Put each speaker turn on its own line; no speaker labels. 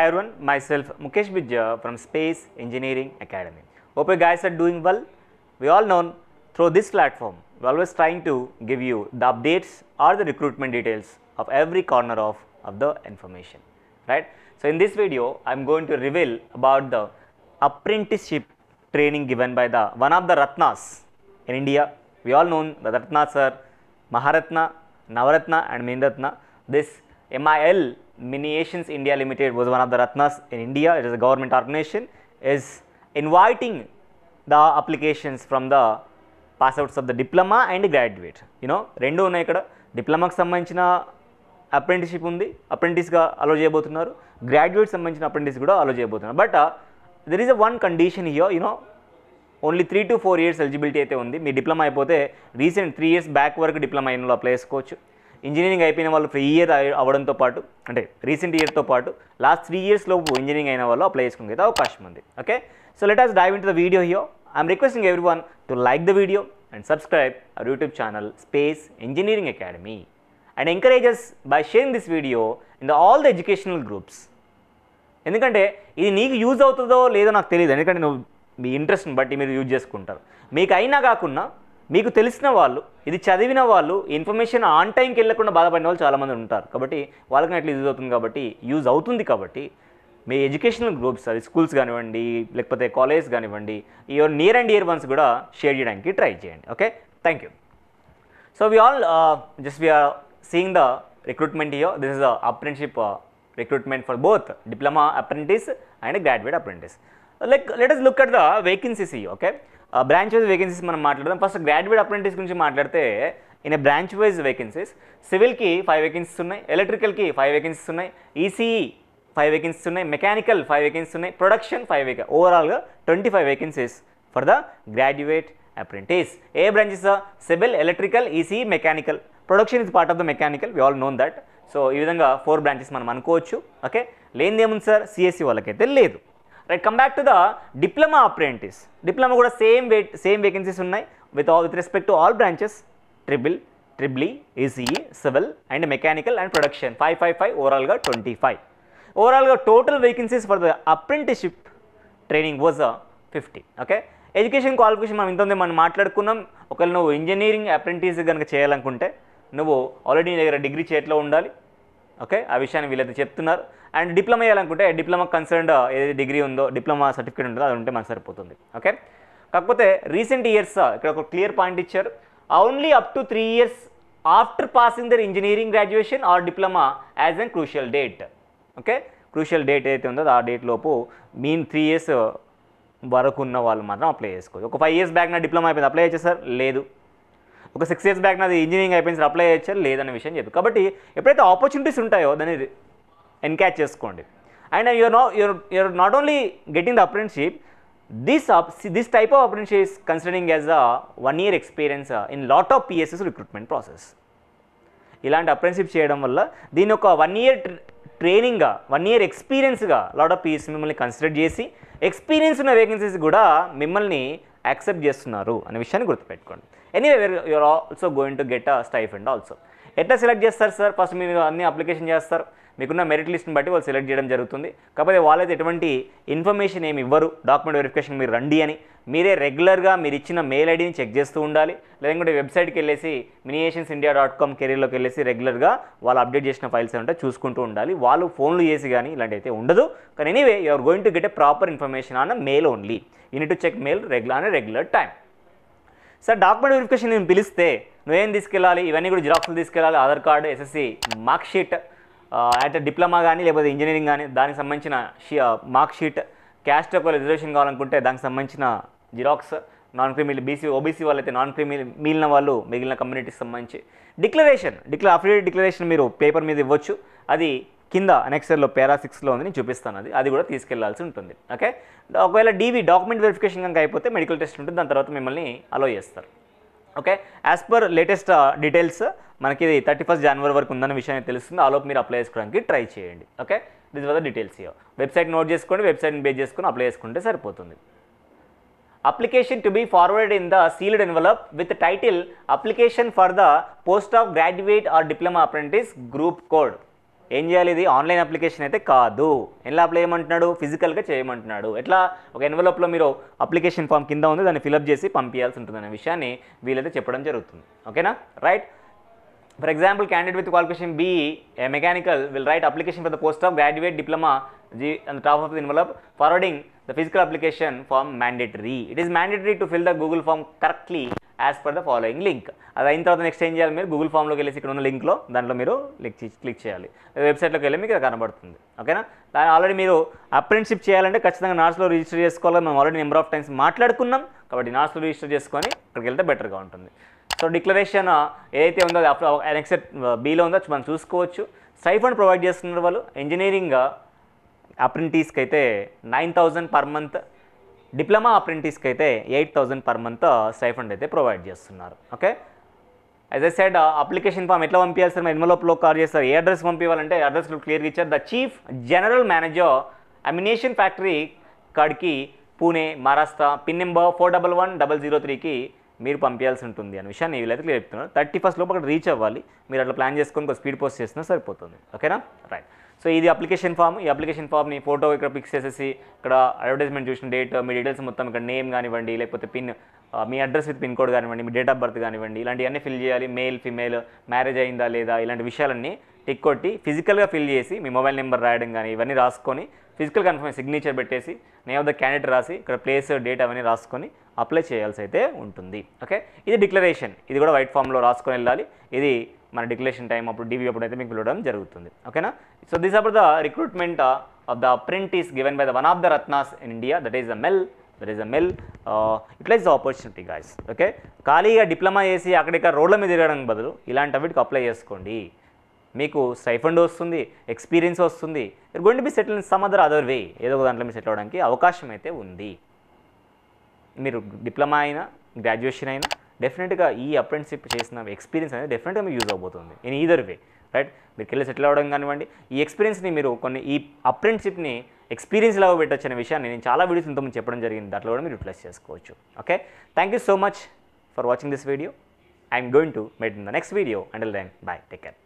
Hi everyone, myself Mukesh Bijja from Space Engineering Academy. Hope you guys are doing well. We all know through this platform, we're always trying to give you the updates or the recruitment details of every corner of the information, right? So in this video, I'm going to reveal about the apprenticeship training given by the one of the Ratnas in India. We all know the Ratnas are Maharatna, Navaratna and Minratna. This MIL Miniations India Limited was one of the Ratnas in India. It is a government organization, is inviting the applications from the pass outs of the diploma and graduate. You know, రెండు ఉన్నాయి ఇక్కడ. డిప్లొమాకి సంబంధించిన apprenticeship ఉంది, అప్రెంటిస్గా అలో చేయబోతున్నారు, graduate సంబంధించిన apprentice కూడా అలో చేయబోతున్నారు. But there is a one condition here, you know only 3 to 4 years eligibility అయితే ఉంది. మీ డిప్లొమా అయిపోతే రీసెంట్ 3 years బ్యాక్ వరకు డిప్లొమా అయిన వాళ్ళు అప్లై చేసుకోవచ్చు. ఇంజనీరింగ్ అయిపోయిన వాళ్ళు ఈ ఇయర్ అవ్వడంతో పాటు, అంటే రీసెంట్ ఇయర్తో పాటు లాస్ట్ 3 years లోపు ఇంజనీరింగ్ అయిన వాళ్ళు అప్లై చేసుకునే అవకాశం ఉంది. Okay, so let us dive into the video here. I'm requesting everyone to like the video and subscribe our YouTube channel Space Engineering Academy and encourage us by sharing this video in all the educational groups. ఎందుకంటే ఇది నీకు use అవుతుందో లేదో నాకు తెలియదు, ఎందుకంటే నువ్వు మీ ఇంట్రెస్ట్ని బట్టి మీరు యూజ్ చేసుకుంటారు. మీకు అయినా కాకుండా మీకు తెలిసిన వాళ్ళు, ఇది చదివిన వాళ్ళు, ఇన్ఫర్మేషన్ ఆన్ టైంకి వెళ్ళకుండా బాధపడిన వాళ్ళు చాలామంది ఉంటారు. కాబట్టి వాళ్ళకి అట్లా యూజ్ అవుతుంది, కాబట్టి యూజ్ అవుతుంది. కాబట్టి మీ ఎడ్యుకేషనల్ గ్రూప్స్, అది స్కూల్స్ కానివ్వండి, లేకపోతే కాలేజ్ కానివ్వండి, your near and year once కూడా షేర్ చేయడానికి ట్రై చేయండి. Okay, thank you. So we are seeing the recruitment here. This is the apprenticeship recruitment for both diploma apprentice and graduate apprentice. Let us look at the vacancies here. Okay, branch wise vacancies మనం మాట్లాడదాం. First graduate apprentice గురించి మాట్లాడితే in branch wise vacancies, సివిల్కి 5 vacancies ఉన్నాయి, ఎలక్ట్రికల్కి 5 vacancies ఉన్నాయి, ECE 5 vacancies ఉన్నాయి, mechanical 5 vacancies ఉన్నాయి, ప్రొడక్షన్ 5 vacancies, ఓవరాల్గా 25 vacancies for the graduate apprentice. ఏ branches? Civil, electrical, EC, mechanical. Production is part of the mechanical, we all known that. So ఈ విధంగా 4 branches మనం అనుకోవచ్చు. ఓకే, లేనిది ఏముంది సార్? సిఎస్సి వాళ్ళకైతే లేదు. Right, come back to the diploma apprentice. Diploma కూడా సేమ్ వేకెన్సీస్ ఉన్నాయి with respect to all branches, triple ECE, civil and mechanical and production 5 ఓవరాల్గా 25. ఓవరాల్గా total vacancies for the apprenticeship training was 50. Okay, education qualification మనం మాట్లాడుకున్నాం. ఒకవేళ నువ్వు engineering apprentice కనుక చేయాలనుకుంటే నువ్వు ఆల్రెడీ నీ దగ్గర డిగ్రీ చేతిలో ఉండాలి. ఓకే, ఆ విషయాన్ని వీళ్ళైతే చెప్తున్నారు. అండ్ డిప్లొమా చేయాలనుకుంటే డిప్లొమా కన్సర్న్డ్ ఏదైతే డిగ్రీ ఉందో, డిప్లొమా సర్టిఫికేట్ ఉంటుందో అది ఉంటే మనకు సరిపోతుంది. ఓకే, కాకపోతే రీసెంట్ ఇయర్స్ ఇక్కడ ఒక క్లియర్ పాయింట్ ఇచ్చారు, only up to 3 years after passing their engineering graduation or diploma as an crucial date. Okay, crucial date ఏదైతే ఉందో ఆ డేట్ లోపు 3 years వరకు ఉన్న వాళ్ళు మాత్రం అప్లై చేసుకోవచ్చు. ఒక 5 years బ్యాక్ నా డిప్లొమా అయిపోయింది, అప్లై చేయొచ్చు సార్? లేదు. ఒక 6 years బ్యాక్ నాది ఇంజనీరింగ్ అయిపోయింది సార్, అప్లై చేయొచ్చు? లేదనే విషయం చెప్పి. కాబట్టి ఎప్పుడైతే ఆపర్చునిటీస్ ఉంటాయో దాన్ని ఎన్క్యాచ్ చేసుకోండి. And you're not only getting the apprenticeship, this type of apprenticeship is considering as a 1 year experience in lot of PSUs recruitment process. ఇలాంటి అప్రెంటిస్షిప్ చేయడం వల్ల దీని ఒక 1 year ట్రైనింగ్గా, 1 year ఎక్స్పీరియన్స్గా లాట్ ఆఫ్ పిఎస్ మిమ్మల్ని కన్సిడర్ చేసి ఎక్స్పీరియన్స్ ఉన్న వేకెన్సీస్ కూడా మిమ్మల్ని యాక్సెప్ట్ చేస్తున్నారు అనే విషయాన్ని గుర్తుపెట్టుకోండి. Anyway you're also going to get a stipend also. ఎట్లా సెలెక్ట్ చేస్తారు సార్? ఫస్ట్ మీరు అన్ని అప్లికేషన్ చేస్తారు, మీకున్న మెరిట్ లిస్ట్ని బట్టి వాళ్ళు సెలెక్ట్ చేయడం జరుగుతుంది. కాకపోతే వాళ్ళైతే ఎటువంటి ఇన్ఫర్మేషన్ ఏమి ఇవ్వరు. డాక్యుమెంట్ వెరిఫికేషన్ మీరు రండి అని మీరే రెగ్యులర్గా మీరు ఇచ్చిన మెయిల్ ఐడిని చెక్ చేస్తూ ఉండాలి. లేదంటే వెబ్సైట్కి వెళ్ళేసి miniationsindia.com కెరీర్లోకి వెళ్ళేసి రెగ్యులర్గా వాళ్ళు అప్డేట్ చేసిన ఫైల్స్ ఏమంటే చూసుకుంటూ ఉండాలి. వాళ్ళు ఫోన్లు చేసి కానీ ఇలాంటి అయితే ఉండదు. కానీ anyway you are going to get a proper information on mail only. You need to check mail regular time. Sir document verification నేను పిలిస్తే నువ్వేం తీసుకెళ్ళాలి? ఇవన్నీ కూడా జిరాక్స్లు తీసుకెళ్ళాలి, Aadhaar card, SSC mark sheet, అయితే డిప్లొమా కానీ లేకపోతే ఇంజనీరింగ్ కానీ దానికి సంబంధించిన మార్క్ షీట్, క్యాస్ట్ ఒక రిజర్వేషన్ కావాలనుకుంటే దానికి సంబంధించిన జిరాక్స్, నాన్ క్రిమినల్ ఓబీసీ వాళ్ళైతే నాన్ క్రిమినల్, మిగిలిన వాళ్ళు మిగిలిన కమ్యూనిటీకి సంబంధించి అఫిడవిట్ డిక్లరేషన్ మీరు పేపర్ మీద ఇవ్వచ్చు. అది కింద అనెక్సర్లో పారా 6లో ఉంది, నేను చూపిస్తాను. అది కూడా తీసుకెళ్లాల్సి ఉంటుంది. ఓకే, ఒకవేళ డాక్యుమెంట్ వెరిఫికేషన్ కనుక అయిపోతే మెడికల్ టెస్ట్ ఉంటుంది, దాని తర్వాత మిమ్మల్ని అలో చేస్తారు. Okay, as per latest details మనకి 31st January వరకు ఉందన్న విషయాన్ని తెలుస్తుంది. ఆలోపు మీరు అప్లై చేసుకోవడానికి ట్రై చేయండి. Okay, this was the details here. Website note చేసుకోండి, వెబ్సైట్ని బేస్ చేసుకొని అప్లై చేసుకుంటే సరిపోతుంది. Application to be forwarded in the sealed envelope with the title application for the post of graduate or diploma apprentice group code. ఏం చేయాలి, ఇది online application అయితే కాదు. ఎలా అప్లై చేయమంటున్నాడు, ఫిజికల్గా చేయమంటున్నాడు. ఎట్లా, ఒక ఎన్వలప్లో మీరు అప్లికేషన్ ఫామ్ కింద ఉంది, దాన్ని ఫిలప్ చేసి పంపించాల్సి ఉంటుంది అనే విషయాన్ని వీళ్ళైతే చెప్పడం జరుగుతుంది. ఓకేనా, right. For example, candidate with qualification B, a mechanical, will write application for the post of graduate diploma G on the top of the envelope, forwarding the physical application form mandatory. It is mandatory to fill the Google form correctly as per the following link. అది అయిన తర్వాత next ఏం చేయాలి, మీరు Google ఫామ్లోకి వెళ్ళేసి ఇక్కడ ఉన్న లింక్లో దాంట్లో మీరు క్లిక్ చేయాలి. వెబ్సైట్లోకి వెళ్ళి మీకు కనబడుతుంది. ఓకేనా, దాని ఆల్రెడీ మీరు అప్రెంటిషిప్ చేయాలంటే ఖచ్చితంగా నాట్స్లో రిజిస్టర్ చేసుకోవాలి. మేము ఆల్రెడీ నెంబర్ ఆఫ్ టైమ్స్ మాట్లాడుకున్నాం కాబట్టి నాట్స్లో రిజిస్టర్ చేసుకొని ఇక్కడికి వెళ్తే బెటర్గా ఉంటుంది. సో డిక్లరేషన్ ఏదైతే ఉందో నెక్స్ట్ బీలో ఉందో మనం చూసుకోవచ్చు. స్టైఫండ్ ప్రొవైడ్ చేస్తున్నారు వాళ్ళు. ఇంజనీరింగ్ అప్రెంటిస్కి అయితే 9,000 పర్ మంత్, డిప్లొమా అప్రెంటిస్కి అయితే 8,000 పర్ మంత్ స్టైఫండ్ అయితే ప్రొవైడ్ చేస్తున్నారు. Okay, as I said application form ఎట్లా పంపించాలి సార్, ఎన్వలప్లో కాల్ చేస్తారు. ఏ అడ్రస్ పంపించాలంటే అడ్రస్ క్లియర్గా ఇచ్చారు. The chief general manager ammunition factory కాడికి, పూణే, మహారాష్ట్ర, పిన్ నెంబర్ 411003కి మీరు పంపించాల్సి ఉంటుంది అనే విషయాన్ని వీళ్ళైతే క్లియర్ చెప్తున్నారు. 31st లోపు అక్కడ రీచ్ అవ్వాలి. మీరు అట్లా ప్లాన్ చేసుకొని కొంచెం స్పీడ్ పోస్ట్ చేసినా సరిపోతుంది. ఓకేనా, రైట్. సో ఇది అప్లికేషన్ ఫామ్. ఈ అప్లికేషన్ ఫామ్ని ఫోటో ఇక్కడ పిక్స్ చేసేసి ఇక్కడ అడ్వర్టైజ్మెంట్ చూసిన డేట్, మీ డీటెయిల్స్ మొత్తం ఇక్కడ నేమ్ కానివ్వండి, లేకపోతే pin, me address with pin code కానివ్వండి, మీ డేట్ ఆఫ్ బర్త్ కానివ్వండి, ఇలాంటివన్నీ ఫిల్ చేయాలి. మేల్, ఫీమేల్, మ్యారేజ్ అయిందా లేదా, ఇలాంటి విషయాలన్నీ టిక్ కొట్టి ఫిజికల్గా ఫిల్ చేసి మీ మొబైల్ నెంబర్ రాయడం కానీ ఇవన్నీ రాసుకొని ఫిజికల్ కన్ఫర్మేషన్ సిగ్నేచర్ పెట్టేసి నేమ్ ఆఫ్ ద క్యాండిడేట్ రాసి ఇక్కడ ప్లేస్, డేట్ అవన్నీ రాసుకొని అప్లై చేయాల్సి అయితే ఉంటుంది. ఓకే, ఇది డిక్లరేషన్. ఇది కూడా వైట్ ఫామ్లో రాసుకొని వెళ్ళాలి. ఇది మన డిక్లరేషన్ టైం అప్పుడు డివి అప్పుడు అయితే మీకు పిలవడం జరుగుతుంది. ఓకేనా, so this are the recruitment of the apprentice given by the one of the Ratnas in India, that is the MEL. Utilize the opportunity guys. Okay, ఖాళీగా డిప్లొమా చేసి అక్కడిక్కడ రోడ్ల మీద తిరగడానికి బదులు ఇలాంటి వీటికి అప్లై చేసుకోండి. మీకు స్టైఫండ్ వస్తుంది, ఎక్స్పీరియన్స్ వస్తుంది. You're going to be settle in some other way. ఏదో ఒక దాంట్లో మీరు సెటిల్ అవ్వడానికి అవకాశం అయితే ఉంది. మీరు డిప్లొమా అయినా గ్రాడ్యుయేషన్ అయినా డెఫినెట్గా ఈ అప్రెంటిషిప్ చేసిన ఎక్స్పీరియన్స్ అనేది డెఫినెట్గా మీకు యూజ్ అవబోతుంది ఇన్ ఈదర్ వే, రైట్. మీరు వెళ్ళి సెటిల్ అవ్వడం కానివ్వండి, ఈ ఎక్స్పీరియన్స్ని మీరు ఈ అప్రెంటిషిప్ని ఎక్స్పీరియన్స్ లాగా పెట్టొచ్చు అనే విషయాన్ని నేను చాలా వీడియోస్ ఇంతకుముందు చెప్పడం జరిగింది. దాంట్లో కూడా మీరు యూటిలైజ్ చేసుకోవచ్చు. Okay, thank you so much for watching this video. I'm going to meet in the next video. Until then, bye, take care.